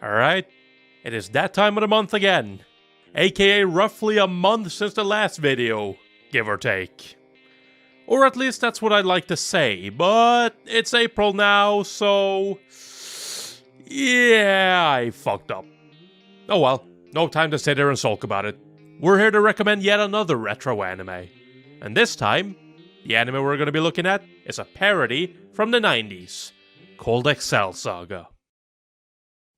Alright, it is that time of the month again, aka roughly a month since the last video, give or take. Or at least that's what I'd like to say, but it's April now, so... yeah, I fucked up. Oh well, no time to sit there and sulk about it. We're here to recommend yet another retro anime. And this time, the anime we're going to be looking at is a parody from the 90s, called Excel Saga.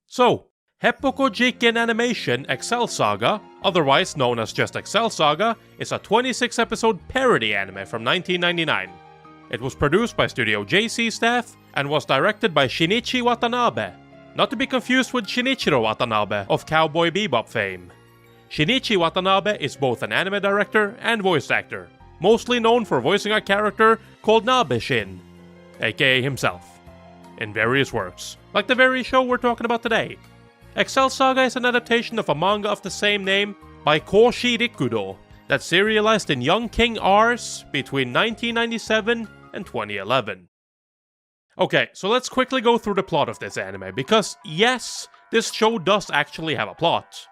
So, Hepoko Jiken Animation Excel Saga, otherwise known as just Excel Saga, is a 26-episode parody anime from 1999. It was produced by Studio JC staff and was directed by Shinichi Watanabe, not to be confused with Shinichiro Watanabe of Cowboy Bebop fame. Shinichi Watanabe is both an anime director and voice actor, mostly known for voicing a character called Nabeshin, aka himself, in various works, like the very show we're talking about today. Excel Saga is an adaptation of a manga of the same name by Koshi Rikudo that serialized in Young King R's between 1997 and 2011. Okay, so let's quickly go through the plot of this anime, because yes, this show does actually have a plot.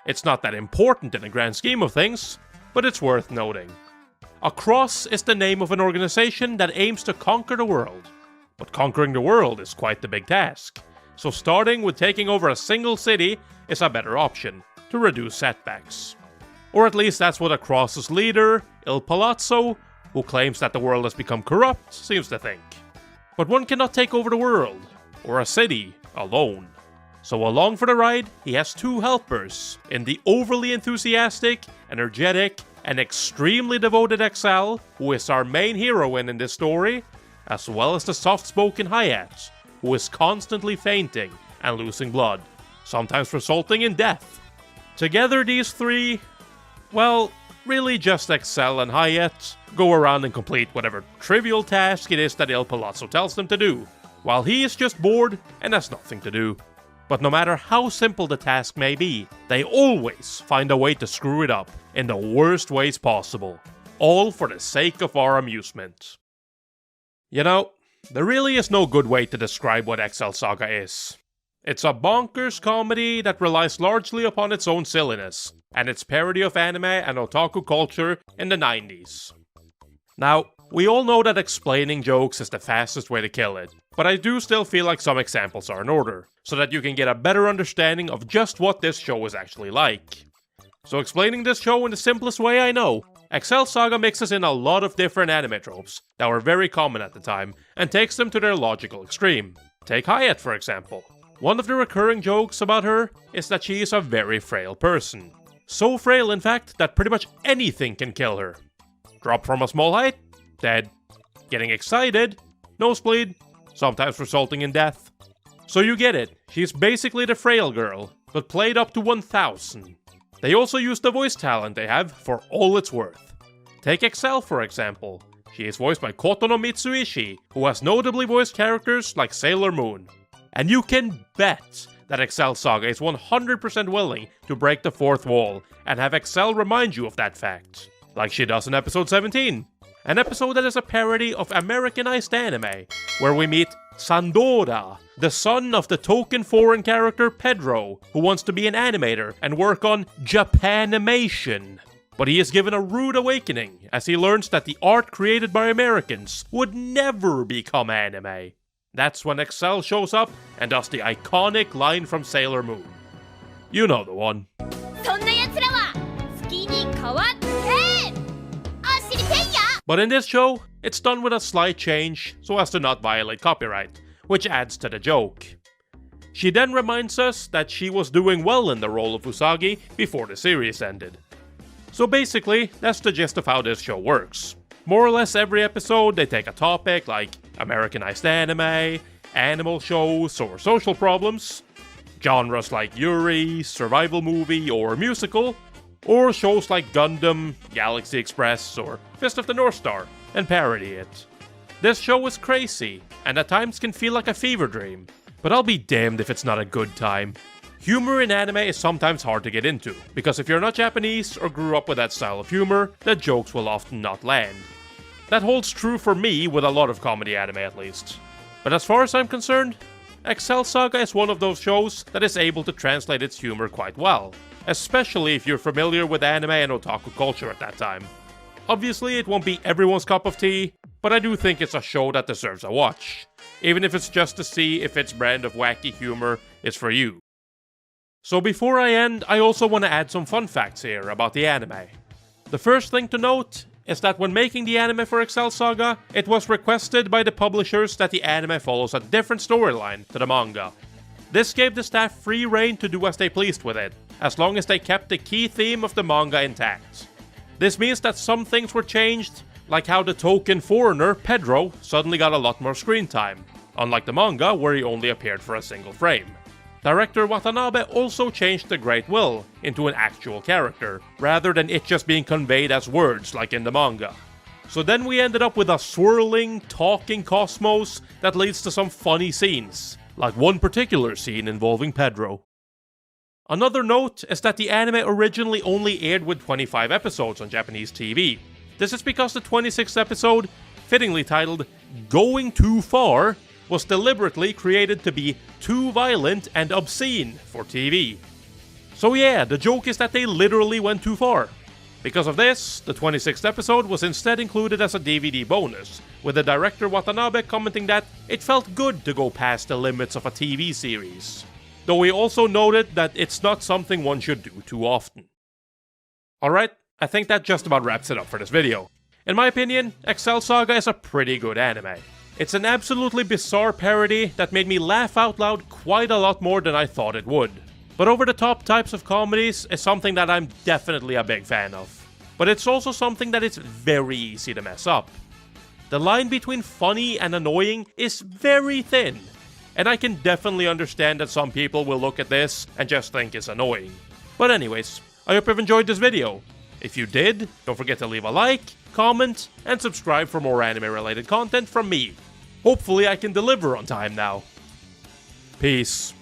It's not that important in the grand scheme of things, but it's worth noting. Across is the name of an organization that aims to conquer the world. But conquering the world is quite the big task, so starting with taking over a single city is a better option, to reduce setbacks. Or at least that's what Across's leader, Il Palazzo, who claims that the world has become corrupt, seems to think. But one cannot take over the world, or a city, alone. So along for the ride, he has two helpers, in the overly enthusiastic, energetic, and extremely devoted Excel, who is our main heroine in this story, as well as the soft-spoken Hayat, who is constantly fainting and losing blood, sometimes resulting in death. Together these three, well, really just Excel and Hayat, go around and complete whatever trivial task it is that Il Palazzo tells them to do, while he is just bored and has nothing to do. But no matter how simple the task may be, they always find a way to screw it up in the worst ways possible, all for the sake of our amusement. You know, there really is no good way to describe what Excel Saga is. It's a bonkers comedy that relies largely upon its own silliness, and its parody of anime and otaku culture in the 90s. Now, we all know that explaining jokes is the fastest way to kill it, but I do still feel like some examples are in order, so that you can get a better understanding of just what this show is actually like. So explaining this show in the simplest way I know, Excel Saga mixes in a lot of different anime tropes that were very common at the time, and takes them to their logical extreme. Take Hayat for example. One of the recurring jokes about her is that she is a very frail person. So frail in fact that pretty much anything can kill her. Drop from a small height? Dead. Getting excited? Nosebleed? Sometimes resulting in death. So you get it, she's basically the frail girl, but played up to 1000. They also use the voice talent they have for all it's worth. Take Excel for example. She is voiced by Kotono Mitsuishi, who has notably voiced characters like Sailor Moon. And you can bet that Excel Saga is 100% willing to break the fourth wall and have Excel remind you of that fact. Like she does in episode 17. An episode that is a parody of Americanized anime, where we meet Sandora, the son of the token foreign character Pedro, who wants to be an animator and work on Japanimation. But he is given a rude awakening as he learns that the art created by Americans would never become anime. That's when Excel shows up and does the iconic line from Sailor Moon. You know the one. But in this show, it's done with a slight change so as to not violate copyright, which adds to the joke. She then reminds us that she was doing well in the role of Usagi before the series ended. So basically, that's the gist of how this show works. More or less every episode they take a topic like Americanized anime, animal shows, or social problems, genres like Yuri, survival movie, or musical, or shows like Gundam, Galaxy Express, or Fist of the North Star, and parody it. This show is crazy, and at times can feel like a fever dream, but I'll be damned if it's not a good time. Humor in anime is sometimes hard to get into, because if you're not Japanese or grew up with that style of humor, the jokes will often not land. That holds true for me with a lot of comedy anime at least. But as far as I'm concerned, Excel Saga is one of those shows that is able to translate its humor quite well, especially if you're familiar with anime and otaku culture at that time. Obviously, it won't be everyone's cup of tea, but I do think it's a show that deserves a watch, even if it's just to see if its brand of wacky humor is for you. So before I end, I also want to add some fun facts here about the anime. The first thing to note is that when making the anime for Excel Saga, it was requested by the publishers that the anime follows a different storyline to the manga. This gave the staff free rein to do as they pleased with it, as long as they kept the key theme of the manga intact. This means that some things were changed, like how the token foreigner, Pedro, suddenly got a lot more screen time, unlike the manga where he only appeared for a single frame. Director Watanabe also changed the Great Will into an actual character, rather than it just being conveyed as words like in the manga. So then we ended up with a swirling, talking cosmos that leads to some funny scenes, like one particular scene involving Pedro. Another note is that the anime originally only aired with 25 episodes on Japanese TV. This is because the 26th episode, fittingly titled Going Too Far, was deliberately created to be too violent and obscene for TV. So yeah, the joke is that they literally went too far. Because of this, the 26th episode was instead included as a DVD bonus, with the director Watanabe commenting that it felt good to go past the limits of a TV series. Though he also noted that it's not something one should do too often. Alright, I think that just about wraps it up for this video. In my opinion, Excel Saga is a pretty good anime. It's an absolutely bizarre parody that made me laugh out loud quite a lot more than I thought it would. But over-the-top types of comedies is something that I'm definitely a big fan of. But it's also something that it's very easy to mess up. The line between funny and annoying is very thin, and I can definitely understand that some people will look at this and just think it's annoying. But anyways, I hope you've enjoyed this video. If you did, don't forget to leave a like, comment, and subscribe for more anime-related content from me. Hopefully I can deliver on time now. Peace.